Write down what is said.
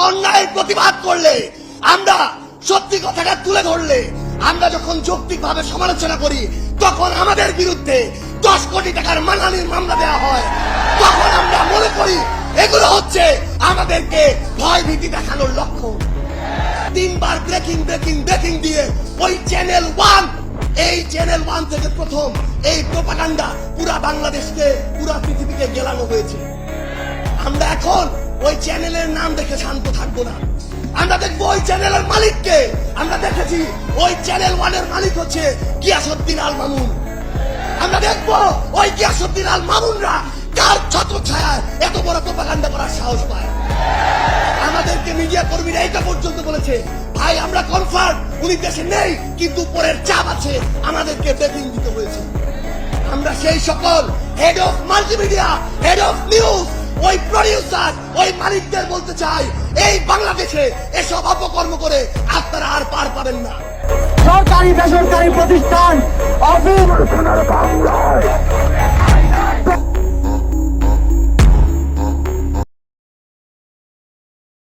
অন্যায়ের প্রতিবাদ করলে, আমরা সত্যি কথাটা তুলে ধরলে, আমরা যখন যৌক্তিকভাবে সমালোচনা করি, তখন আমাদের বিরুদ্ধে 10 কোটি টাকার মানহানির মামলা দেওয়া হয়। তখন আমরা মনে করি এগুলো হচ্ছে আমাদেরকে ভয় ভীতি দেখানোর লক্ষণ। 3 বার ব্রেকিং ব্রেকিং ব্রেকিং দিয়ে ওই চ্যানেল 1, এই চ্যানেল 1 থেকে প্রথম এই প্রোপাগান্ডা পুরা বাংলাদেশকে, পুরা পৃথিবীকে গেলানো হয়েছে। আমরা এখন ওই চ্যানেলের নাম দেখে শান্ত থাকবো না। আমরা দেখবো ওই চ্যানেলের মালিককে। আমরা দেখেছি ওই চ্যানেল 1 এর মালিক হচ্ছে গিয়াসউদ্দিন আল মামুন। আমরা দেখবো ওই গিয়াসউদ্দিন আল মামুনরা কার ছত্রছায়ায় এত বড় প্রোপাগান্ডা করার সাহস পায়। আমাদেরকে মিডিয়া কর্মীরা এটা পর্যন্ত বলেছে, ভাই আমরা কনফার্ম উনি দেশে নেই, কিন্তু উপরের চাপ আছে, আমাদেরকে ব্রেকিং দিতে হয়েছে। আমরা সেই সকল head of multimedia, head of news, ওই প্রডিউসার, ওই মালিকদের বলতে চাই, এই বাংলাদেশে এসব অপকর্ম করে আপনারা আর পার পাবেন না। সরকারি বেসরকারি প্রতিষ্ঠান